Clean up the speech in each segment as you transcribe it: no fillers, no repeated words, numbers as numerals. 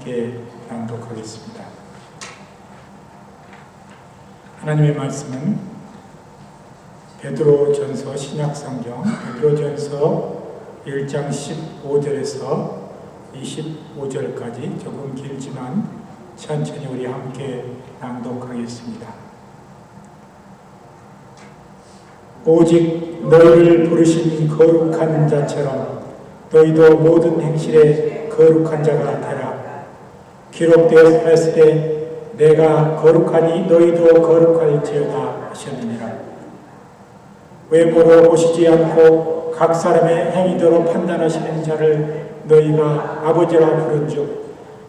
함께 낭독하겠습니다. 하나님의 말씀은 베드로전서 신약성경 베드로전서 1장 15절에서 25절까지 조금 길지만 천천히 우리 함께 낭독하겠습니다. 오직 너희를 부르신 거룩한 자처럼 너희도 모든 행실에 거룩한 자가 되라. 기록되었으되 내가 거룩하니 너희도 거룩할지어다 하셨느니라. 외모로 보시지 않고 각 사람의 행위대로 판단하시는 자를 너희가 아버지라 부른즉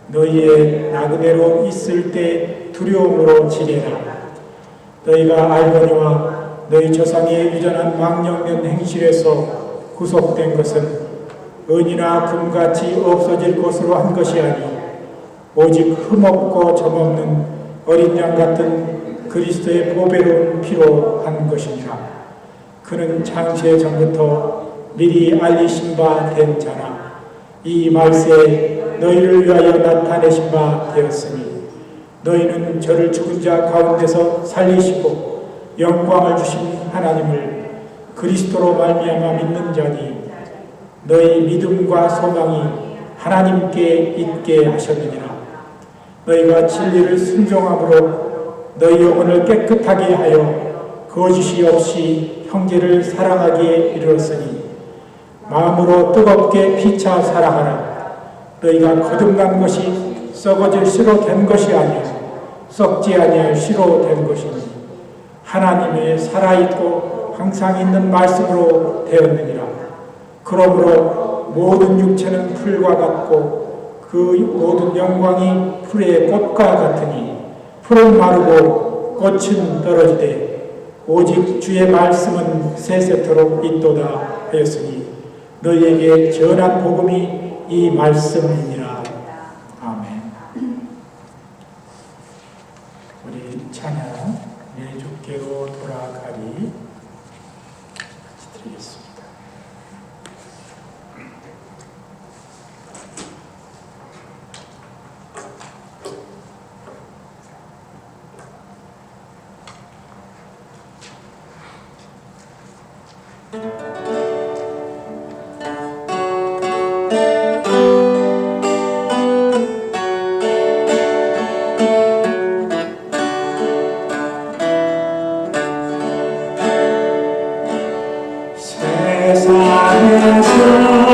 너희의 나그네로 있을 때 두려움으로 지내라. 너희가 알거니와 너희 조상의 유전한 망령된 행실에서 구속된 것은 은이나 금같이 없어질 것으로 한 것이 아니 오직 흠없고 점없는 어린 양 같은 그리스도의 보배로운 피로 한 것이니라. 그는 창세 전부터 미리 알리신 바 된 자라. 이 말세에 너희를 위하여 나타내신 바 되었으니 너희는 저를 죽은 자 가운데서 살리시고 영광을 주신 하나님을 그리스도로 말미암아 믿는 자니 너희 믿음과 소망이 하나님께 있게 하셨느니라. 너희가 진리를 순종함으로 너희 영혼을 깨끗하게 하여 거짓이 없이 형제를 사랑하기에 이르렀으니 마음으로 뜨겁게 피차 사랑하라. 너희가 거듭난 것이 썩어질 씨로 된 것이 아니요 썩지 아니할 씨로 된 것이니 하나님의 살아있고 항상 있는 말씀으로 되었느니라. 그러므로 모든 육체는 풀과 같고 그 모든 영광이 풀의 꽃과 같으니 풀은 마르고 꽃은 떨어지되 오직 주의 말씀은 세세토록 있도다 하였으니 너희에게 전한 복음이 이 말씀이니라. 아멘. 우리 찬양 내 주께로 돌아가리 같이 드리겠습니다. 주께로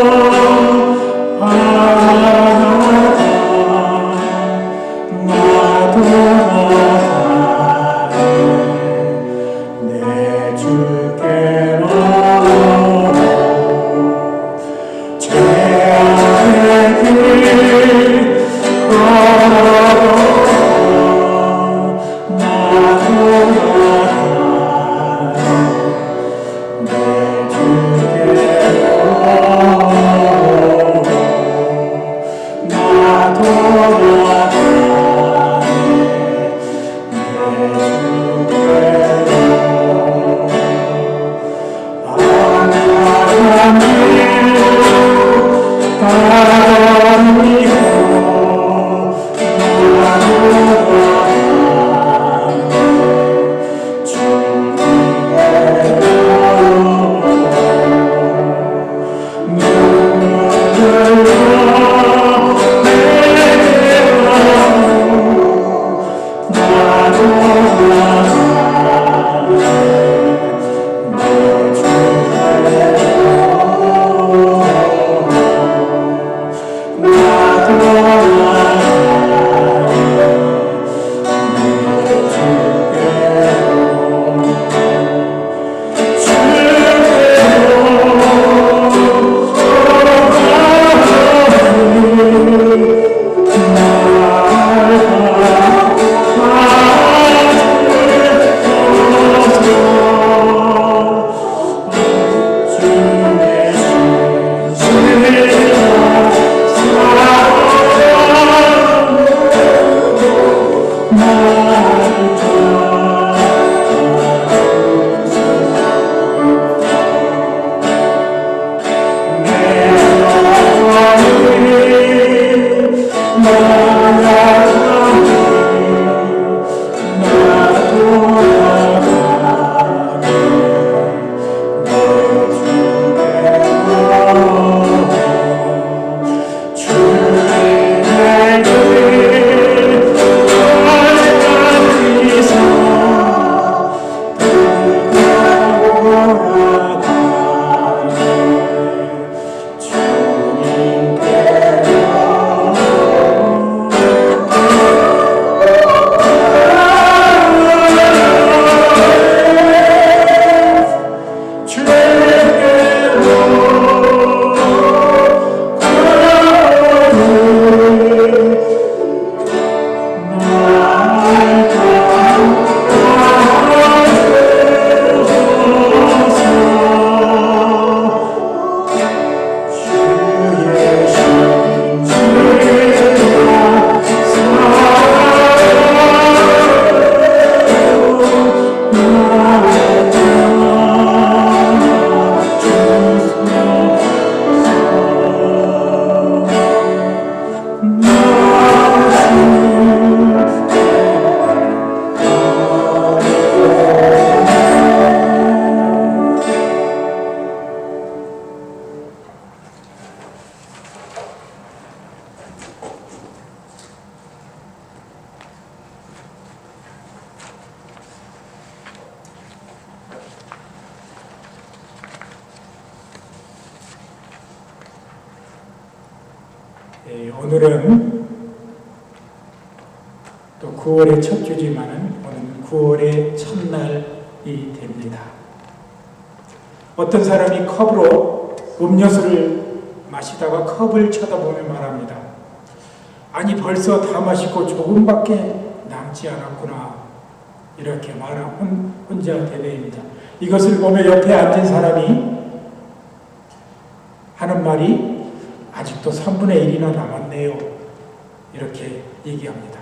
오늘은 또 9월의 첫 주지만은 오늘은 9월의 첫날이 됩니다. 어떤 사람이 컵으로 음료수를 마시다가 컵을 쳐다보며 말합니다. 아니 벌써 다 마시고 조금밖에 남지 않았구나. 이렇게 말하면 혼자 대뇌입니다. 이것을 보며 옆에 앉은 사람이 하는 말이 아직도 3분의 1이나 남았네요. 이렇게 얘기합니다.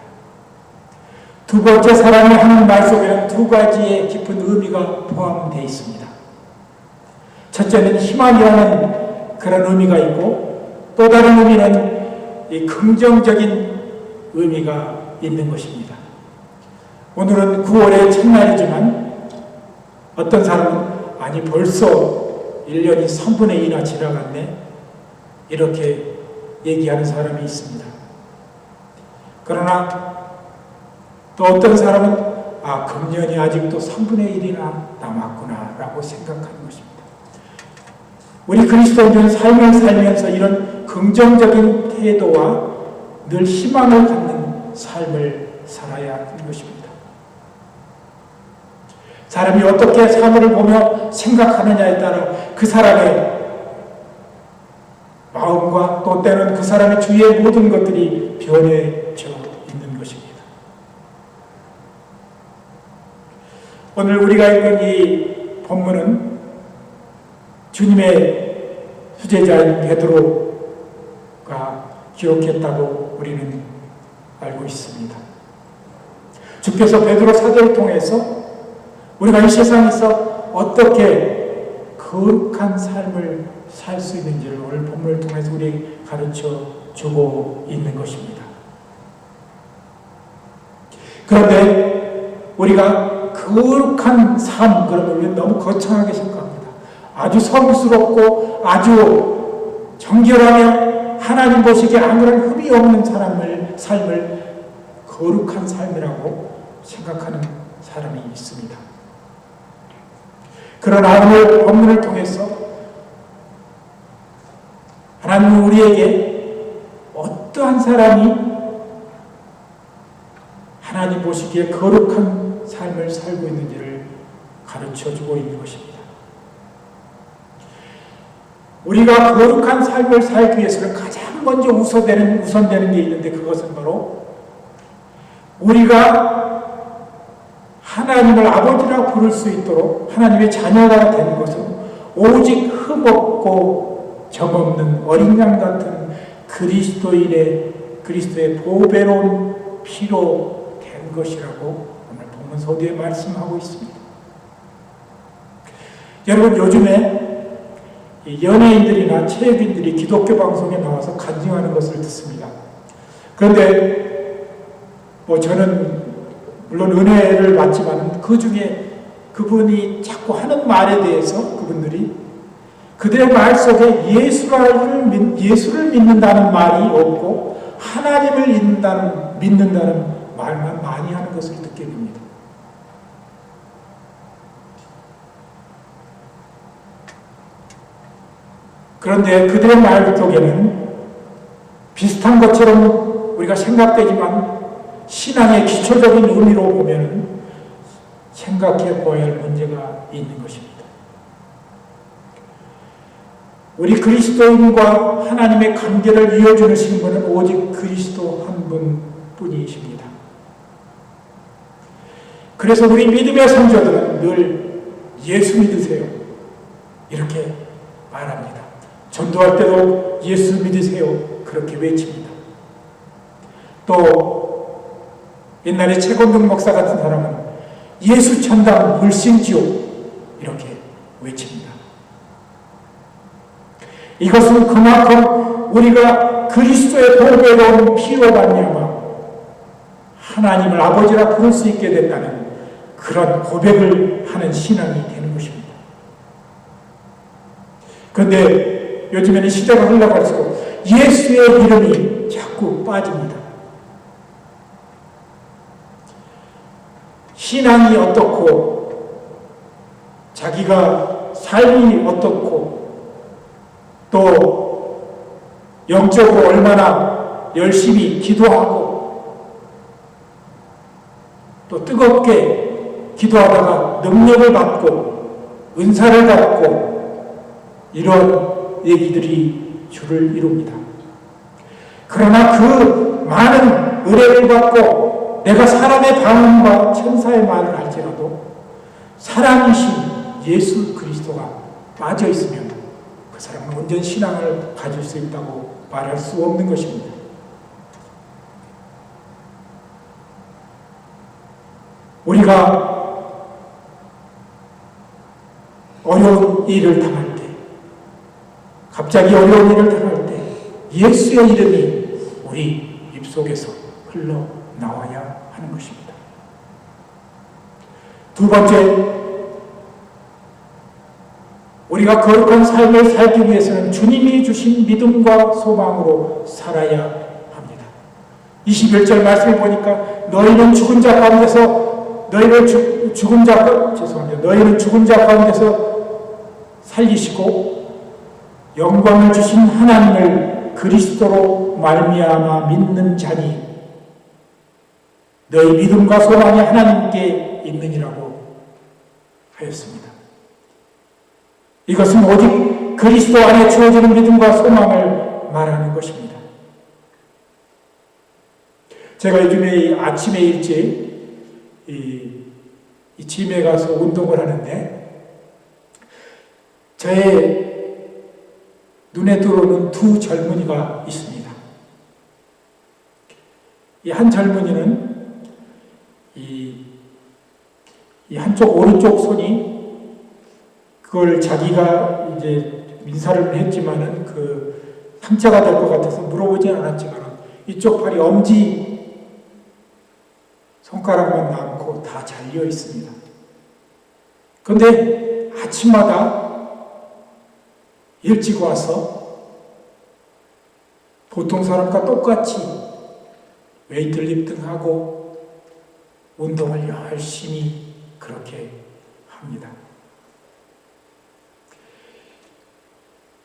두 번째 사람이 하는 말 속에는 두 가지의 깊은 의미가 포함되어 있습니다. 첫째는 희망이라는 그런 의미가 있고 또 다른 의미는 이 긍정적인 의미가 있는 것입니다. 오늘은 9월의 첫날이지만 어떤 사람은 아니 벌써 1년이 3분의 2나 지나갔네 이렇게 얘기하는 사람이 있습니다. 그러나 또 어떤 사람은 금년이 아직도 3분의 1이나 남았구나 라고 생각하는 것입니다. 우리 그리스도인들은 삶을 살면서 이런 긍정적인 태도와 늘 희망을 갖는 삶을 살아야 하는 것입니다. 사람이 어떻게 삶을 보며 생각하느냐에 따라 그 사람의 마음과 또 때는 그 사람의 주위의 모든 것들이 변해져 있는 것입니다. 오늘 우리가 읽은 이 본문은 주님의 수제자인 베드로가 기록했다고 우리는 알고 있습니다. 주께서 베드로 사도를 통해서 우리가 이 세상에서 어떻게 거룩한 삶을 살 수 있는지를 오늘 본문을 통해서 우리에게 가르쳐 주고 있는 것입니다. 그런데 우리가 거룩한 삶, 그러면 우리는 너무 거창하게 생각합니다. 아주 성스럽고 아주 정결하며 하나님 보시기에 아무런 흠이 없는 삶을 거룩한 삶이라고 생각하는 사람이 있습니다. 그러나 오늘 본문을 통해서 하나님은 우리에게 어떠한 사람이 하나님 보시기에 거룩한 삶을 살고 있는지를 가르쳐주고 있는 것입니다. 우리가 거룩한 삶을 살기 위해서는 가장 먼저 우선되는 게 있는데 그것은 바로 우리가 하나님을 아버지라고 부를 수 있도록 하나님의 자녀가 되는 것은 오직 흠없고 점없는 어린 양 같은 그리스도의 보배로운 피로 된 것이라고 오늘 본문 서두에 말씀하고 있습니다. 여러분 요즘에 연예인들이나 체육인들이 기독교 방송에 나와서 간증하는 것을 듣습니다. 그런데 저는 물론 은혜를 받지만 그 중에 그분이 자꾸 하는 말에 대해서 그들의 말 속에 예수를 믿는다는 말이 없고 하나님을 믿는다는 말만 많이 하는 것을 듣게 됩니다. 그런데 그들의 말 속에는 비슷한 것처럼 우리가 생각되지만 신앙의 기초적인 의미로 보면 생각해 보아야 할 문제가 있는 것입니다. 우리 그리스도인과 하나님의 관계를 이어주시는 분은 오직 그리스도 한 분뿐이십니다. 그래서 우리 믿음의 선조들은 늘 예수 믿으세요. 이렇게 말합니다. 전도할 때도 예수 믿으세요. 그렇게 외칩니다. 또 옛날에 최건동 목사 같은 사람은 예수 천당 물심지옥 이렇게 외칩니다. 이것은 그만큼 우리가 그리스도의 보배로운 피로 말미암아 하나님을 아버지라 부를 수 있게 됐다는 그런 고백을 하는 신앙이 되는 것입니다. 그런데 요즘에는 시대가 흘러갈수록 예수의 이름이 자꾸 빠집니다. 신앙이 어떻고 자기가 삶이 어떻고 또 영적으로 얼마나 열심히 기도하고 또 뜨겁게 기도하다가 능력을 받고 은사를 받고 이런 얘기들이 주를 이룹니다. 그러나 그 많은 은혜를 받고 내가 사람의 방언과 천사의 말을 할지라도 사랑이신 예수 그리스도가 빠져 있으면 그 사람은 온전 신앙을 가질 수 있다고 말할 수 없는 것입니다. 우리가 어려운 일을 당할 때, 갑자기 어려운 일을 당할 때 예수의 이름이 우리 입속에서 흘러나와야 하는 것입니다. 두 번째, 우리가 거룩한 삶을 살기 위해서는 주님이 주신 믿음과 소망으로 살아야 합니다. 21절 말씀을 보니까 너희는 죽은 자 가운데서 살리시고 영광을 주신 하나님을 그리스도로 말미암아 믿는 자니 너희 믿음과 소망이 하나님께 있느니라고 하였습니다. 이것은 오직 그리스도 안에 주어지는 믿음과 소망을 말하는 것입니다. 제가 요즘에 아침에 일찍 이 짐에 가서 운동을 하는데 저의 눈에 들어오는 두 젊은이가 있습니다. 이 한 젊은이는 이 한쪽 오른쪽 손이 그걸 자기가 이제 민사를 했지만은 그 상처가 될 것 같아서 물어보진 않았지만 이쪽 팔이 엄지 손가락만 남고 다 잘려 있습니다. 그런데 아침마다 일찍 와서 보통 사람과 똑같이 웨이트리프팅하고 운동을 열심히 그렇게 합니다.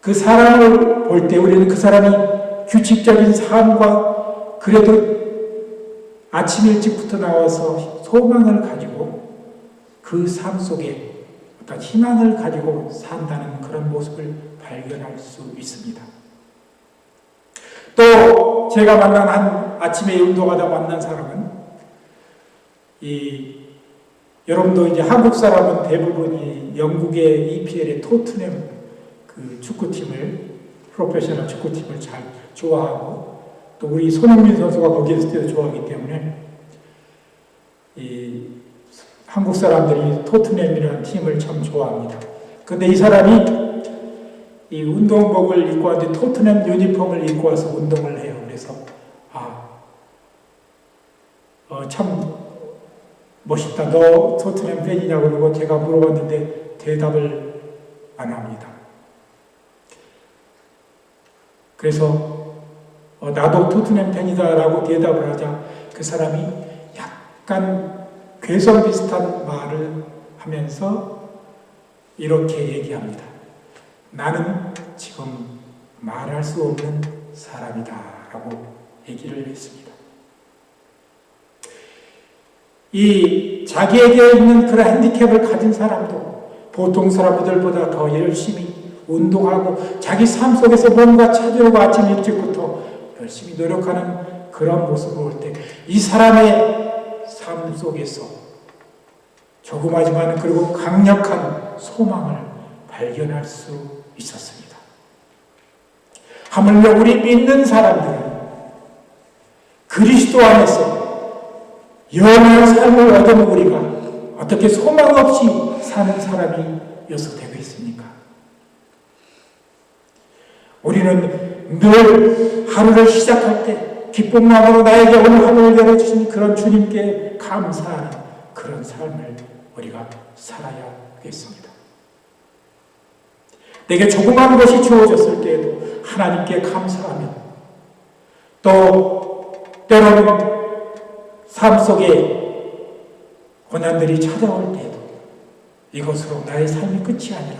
그 사람을 볼 때 우리는 그 사람이 규칙적인 삶과 그래도 아침 일찍부터 나와서 소망을 가지고 그 삶 속에 어떤 희망을 가지고 산다는 그런 모습을 발견할 수 있습니다. 또 제가 만난 아침에 운동하다 만난 사람은 여러분도 이제 한국 사람은 대부분이 영국의 EPL의 토트넘 그 축구팀을 프로페셔널 축구팀을 잘 좋아하고 또 우리 손흥민 선수가 거기에 있을 때도 좋아하기 때문에 한국 사람들이 토트넘이라는 팀을 참 좋아합니다. 근데 이 사람이 이 운동복을 입고 왔는데 토트넘 유니폼을 입고 와서 운동을 해요. 그래서 참 멋있다. 너 토트넘 팬이냐고 그러고 제가 물어봤는데 대답을 안 합니다. 그래서 나도 토트넘 팬이다라고 대답을 하자 그 사람이 약간 괴성 비슷한 말을 하면서 이렇게 얘기합니다. 나는 지금 말할 수 없는 사람이다 라고 얘기를 했습니다. 이 자기에게 있는 그런 핸디캡을 가진 사람도 보통 사람들보다 더 열심히 운동하고 자기 삶 속에서 뭔가 찾으려고 아침 일찍부터 열심히 노력하는 그런 모습을 볼 때 이 사람의 삶 속에서 조그마지만 그리고 강력한 소망을 발견할 수 있었습니다. 하물며 우리 믿는 사람들은 그리스도 안에서 영원한 삶을 얻은 우리가 어떻게 소망 없이 사는 사람이어서 되고 있습니까? 우리는 늘 하루를 시작할 때 기쁜 마음으로 나에게 오늘 하루를 열어주신 그런 주님께 감사하는 그런 삶을 우리가 살아야겠습니다. 내게 조그마한 것이 주어졌을 때에도 하나님께 감사하며 또 때로는 삶 속에 고난들이 찾아올 때에도 이것으로 나의 삶이 끝이 아니라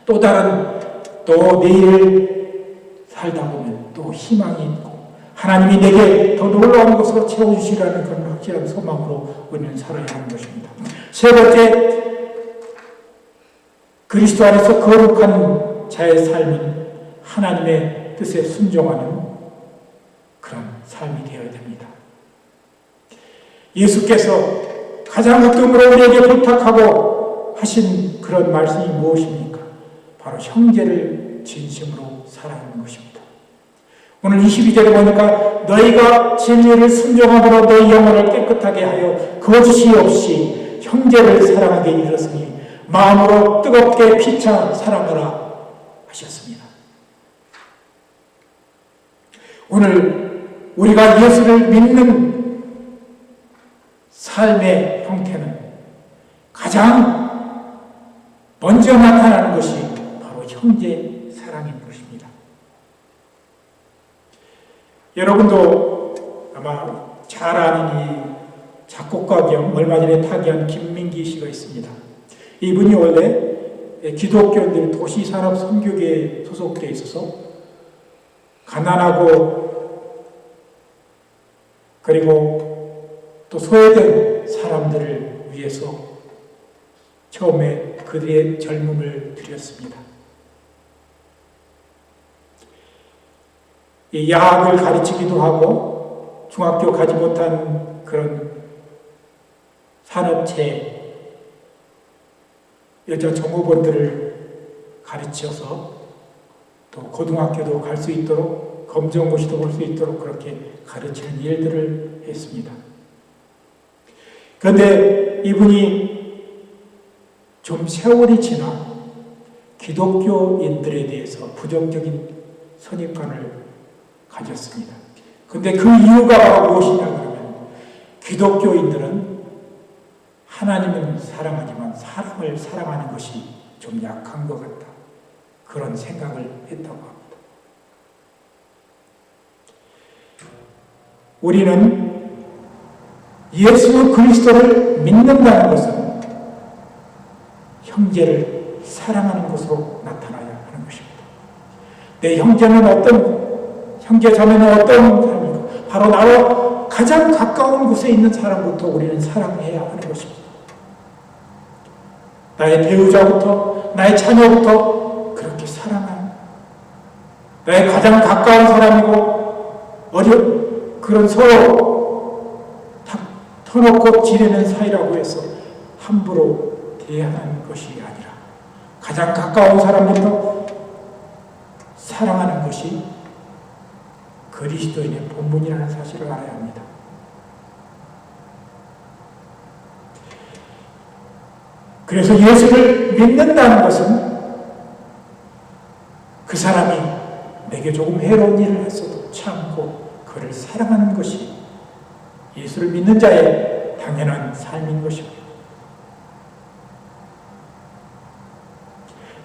또 다른 또 내일 살다 보면 또 희망이 있고 하나님이 내게 더 놀라운 것으로 채워주시라는 그런 확실한 소망으로 우리는 살아야 하는 것입니다. 세 번째, 그리스도 안에서 거룩한 자의 삶은 하나님의 뜻에 순종하는 그런 삶이 되어야 됩니다. 예수께서 가장 으뜸으로 우리에게 부탁하고 하신 그런 말씀이 무엇입니까? 바로 형제를 진심으로 사랑하는 것입니다. 오늘 22절에 보니까 너희가 진리를 순종함으로 너희 영혼을 깨끗하게 하여 거짓이 없이 형제를 사랑하게 이르렀으니 마음으로 뜨겁게 피차 사랑하라 하셨습니다. 오늘 우리가 예수를 믿는 삶의 형태는 가장 먼저 나타나는 것이 바로 형제 사랑인 것입니다. 여러분도 아마 잘 아는 이 작곡가 겸 얼마 전에 타계한 김민기 씨가 있습니다. 이분이 원래 기독교인들 도시산업 선교계에 소속되어 있어서 가난하고 그리고 또 소외된 사람들을 위해서 처음에 그들의 젊음을 드렸습니다. 이 야학을 가르치기도 하고 중학교 가지 못한 그런 산업체 여자 종업원들을 가르쳐서 또 고등학교도 갈 수 있도록 검정고시도 볼 수 있도록 그렇게 가르치는 일들을 했습니다. 그런데 이분이 좀 세월이 지나 기독교인들에 대해서 부정적인 선입관을 가졌습니다. 그런데 그 이유가 무엇이냐 그러면 기독교인들은 하나님은 사랑하지만 사람을 사랑하는 것이 좀 약한 것 같다. 그런 생각을 했다고 합니다. 우리는 예수 그리스도를 믿는다는 것은 형제를 사랑하는 것으로 나타나야 하는 것입니다. 내 형제는 형제 자매는 어떤 사람인가? 바로 나와 가장 가까운 곳에 있는 사람부터 우리는 사랑해야 하는 것입니다. 나의 배우자부터, 나의 자녀부터 그렇게 사랑하는, 나의 가장 가까운 사람이고, 그런 서로 터놓고 지내는 사이라고 해서 함부로 대하는 것이 아니라, 가장 가까운 사람부터 사랑하는 것이 그리스도인의 본분이라는 사실을 알아야 합니다. 그래서 예수를 믿는다는 것은 그 사람이 내게 조금 해로운 일을 했어도 참고 그를 사랑하는 것이 예수를 믿는 자의 당연한 삶인 것입니다.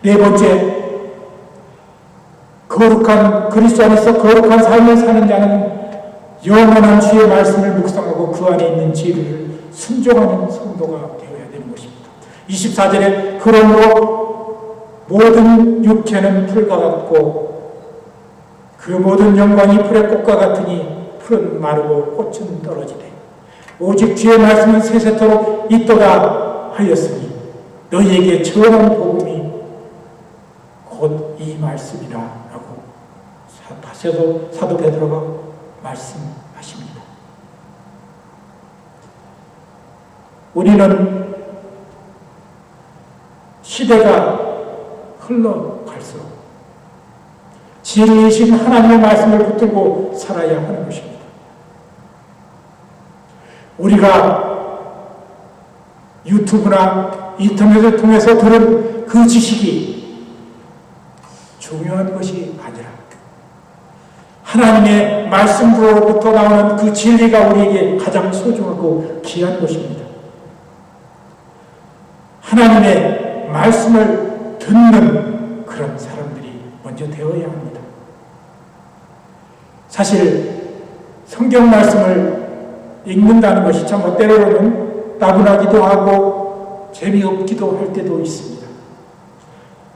네 번째, 그리스도 안에서 거룩한 삶을 사는 자는 영원한 주의 말씀을 묵상하고 그 안에 있는 진리를 순종하는 성도가 되어야 되는 것입니다. 24절에 그러므로 모든 육체는 풀과 같고 그 모든 영광이 풀의 꽃과 같으니 풀은 마르고 꽃은 떨어지되 오직 주의 말씀은 세세토록 있도다 하였으니 너희에게 전한 복음이 곧 이 말씀이라 라고 사도 베드로가 말씀하십니다. 우리는 시대가 흘러갈수록 진리이신 하나님의 말씀을 붙들고 살아야 하는 것입니다. 우리가 유튜브나 인터넷을 통해서 들은 그 지식이 중요한 것이 아니라 하나님의 말씀으로부터 나오는 그 진리가 우리에게 가장 소중하고 귀한 것입니다. 하나님의 말씀을 듣는 그런 사람들이 먼저 되어야 합니다. 사실 성경 말씀을 읽는다는 것이 참 때로는 따분하기도 하고 재미없기도 할 때도 있습니다.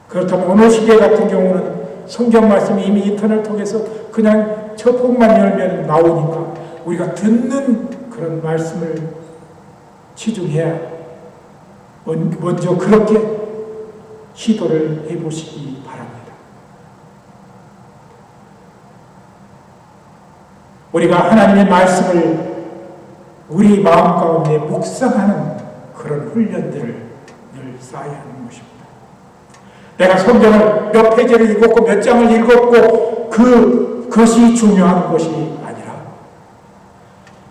그렇다면 오늘 시대 같은 경우는 성경 말씀이 이미 인터넷 통해서 그냥 첩폭만 열면 나오니까 우리가 듣는 그런 말씀을 치중해야 먼저 그렇게 시도를 해보시기 바랍니다. 우리가 하나님의 말씀을 우리 마음 가운데 묵상하는 그런 훈련들을 늘 쌓아야 하는 것입니다. 내가 성경을 몇 페이지를 읽었고 몇 장을 읽었고 그것이 중요한 것이 아니라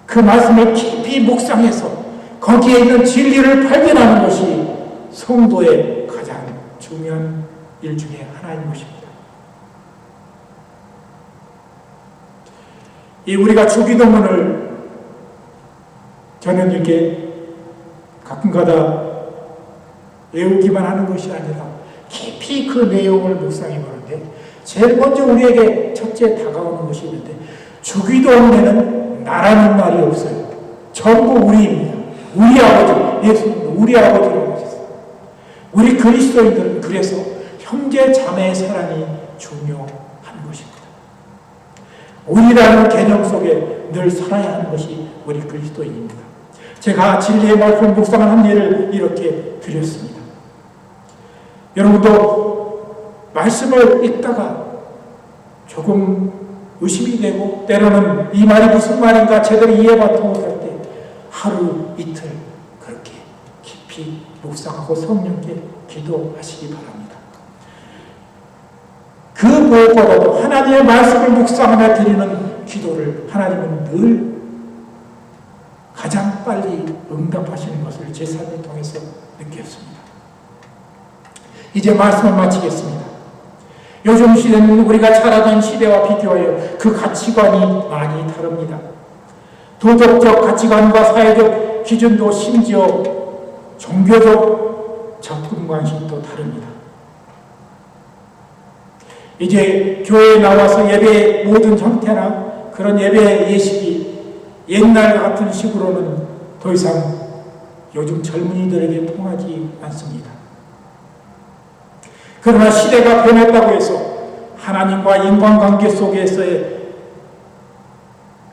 그 말씀을 깊이 묵상해서 거기에 있는 진리를 발견하는 것이 성도의 가장 중요한 일 중에 하나인 것입니다. 이 우리가 주기도문을 저는 이렇게 가끔가다 외우기만 하는 것이 아니라 깊이 그 내용을 묵상해 보는데 제일 먼저 우리에게 첫째 다가오는 것이 있는데 주기도문에는 나라는 말이 없어요. 전부 우리입니다. 우리 아버지, 예수님도 우리 아버지라고 하셨어요. 우리 그리스도인들은 그래서 형제 자매의 사랑이 중요한 것입니다. 우리라는 개념 속에 늘 살아야 하는 것이 우리 그리스도인입니다. 제가 진리의 말씀 묵상한 예를 이렇게 드렸습니다. 여러분도 말씀을 읽다가 조금 의심이 되고 때로는 이 말이 무슨 말인가 제대로 이해받지 못할 때 하루 이틀 그렇게 깊이 묵상하고 성령께 기도하시기 바랍니다. 그 무엇보다도 하나님의 말씀을 묵상하며 드리는 기도를 하나님은 늘 가장 빨리 응답하시는 것을 제 삶을 통해서 느꼈습니다. 이제 말씀을 마치겠습니다. 요즘 시대는 우리가 자라던 시대와 비교하여 그 가치관이 많이 다릅니다. 도덕적 가치관과 사회적 기준도 심지어 종교적 접근 방식도 다릅니다. 이제 교회에 나와서 예배의 모든 형태나 그런 예배 예식이 옛날 같은 식으로는 더 이상 요즘 젊은이들에게 통하지 않습니다. 그러나 시대가 변했다고 해서 하나님과 인간관계 속에서의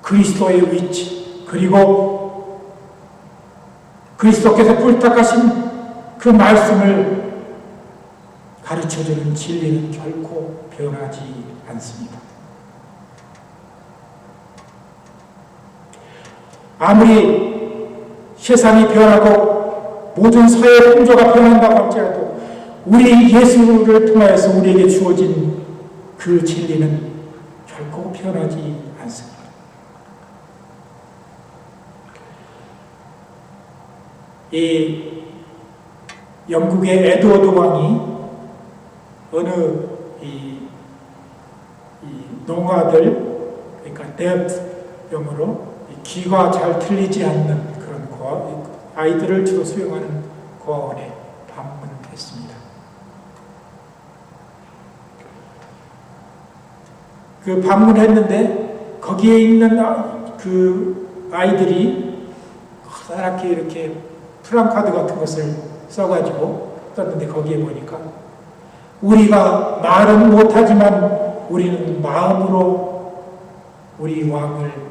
그리스도의 위치 그리고 그리스도께서 부탁하신 그 말씀을 가르쳐주는 진리는 결코 변하지 않습니다. 아무리 세상이 변하고 모든 사회 풍조가 변한다고 할지라도 우리 예수를 통하여서 우리에게 주어진 그 진리는 결코 변하지 않습니다. 이 영국의 에드워드 왕이 어느 이 농아들 그러니까 데프병으로 귀가 잘 들리지 않는 그런 아이들을 주로 수용하는 고아원에 방문했습니다. 그 방문했는데 거기에 있는 그 아이들이 커다랗게 이렇게 플랜카드 같은 것을 써가지고 썼는데 거기에 보니까 우리가 말은 못하지만 우리는 마음으로 우리 왕을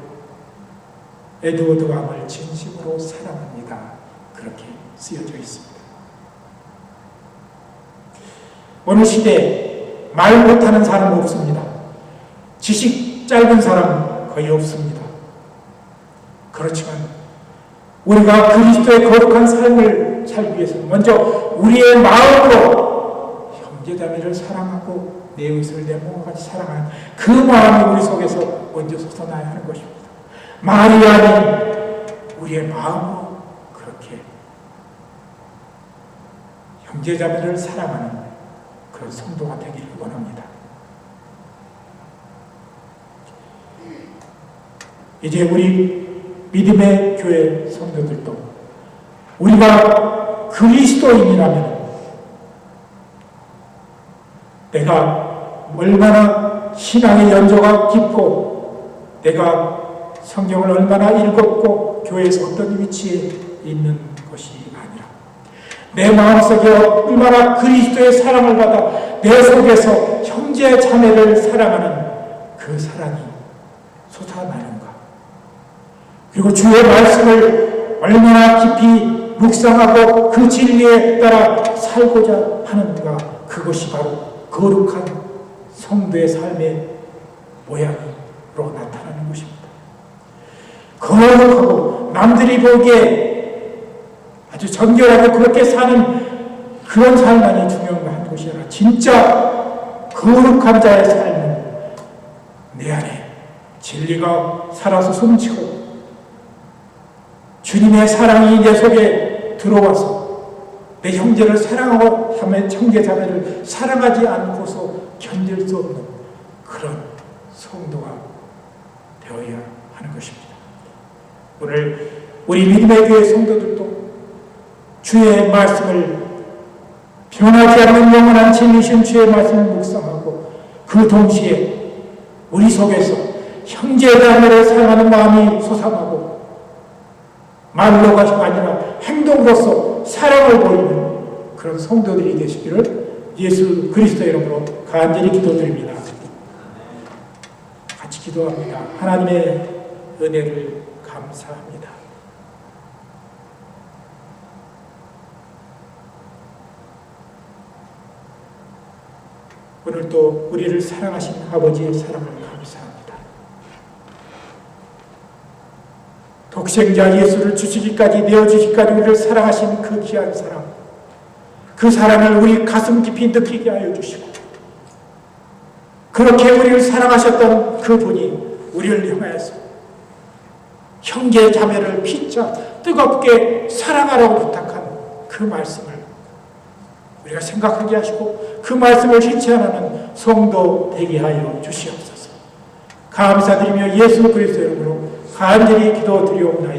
에드워드 왕을 진심으로 사랑합니다. 그렇게 쓰여져 있습니다. 오늘 시대에 말 못하는 사람은 없습니다. 지식 짧은 사람은 거의 없습니다. 그렇지만 우리가 그리스도의 거룩한 삶을 살기 위해서 먼저 우리의 마음으로 형제자매를 사랑하고 내 의사를 내 몸과 같이 사랑하는 그 마음이 우리 속에서 먼저 솟아나야 하는 것입니다. 말이 아닌 우리의 마음으로 그렇게 형제자매를 사랑하는 그런 성도가 되기를 원합니다. 이제 우리 믿음의 교회 성도들도 우리가 그리스도인이라면 내가 얼마나 신앙의 연조가 깊고 내가 성경을 얼마나 읽었고 교회에서 어떤 위치에 있는 것이 아니라 내 마음속에 얼마나 그리스도의 사랑을 받아 내 속에서 형제 자매를 사랑하는 그 사랑이 솟아나는가? 그리고 주의 말씀을 얼마나 깊이 묵상하고 그 진리에 따라 살고자 하는가? 그것이 바로 거룩한 성도의 삶의 모양으로 나타나는 것입니다. 거룩하고 남들이 보기에 아주 정결하게 그렇게 사는 그런 삶만이 중요한 것이 아니라 진짜 거룩한 자의 삶은 내 안에 진리가 살아서 숨치고 주님의 사랑이 내 속에 들어와서 내 형제를 사랑하고 형제자매를 사랑하지 않고서 견딜 수 없는 그런 성도가 되어야 하는 것입니다. 오늘 우리 믿음의 교회 성도들도 주의 말씀을 변하지 않는 영원한 진리신 주의 말씀을 묵상하고 그 동시에 우리 속에서 형제자매를 사랑하는 마음이 솟아나고 말로가 아니라 행동으로서 사랑을 보이는 그런 성도들이 되시기를 예수 그리스도의 이름으로 간절히 기도드립니다. 같이 기도합니다. 하나님의 은혜를 감사합니다. 오늘도 우리를 사랑하신 아버지의 사랑을 감사합니다. 독생자 예수를 주시기까지 내어주시기까지 우리를 사랑하신 그 귀한 사랑, 그 사랑을 우리 가슴 깊이 느끼게 하여 주시고 그렇게 우리를 사랑하셨던 그분이 우리를 향하여서 형제 자매를 피차 뜨겁게 사랑하라고 부탁한 그 말씀을 우리가 생각하게 하시고 그 말씀을 실천하는 성도 되게 하여 주시옵소서. 감사드리며 예수 그리스도의 이름으로 간절히 기도드리옵나이다.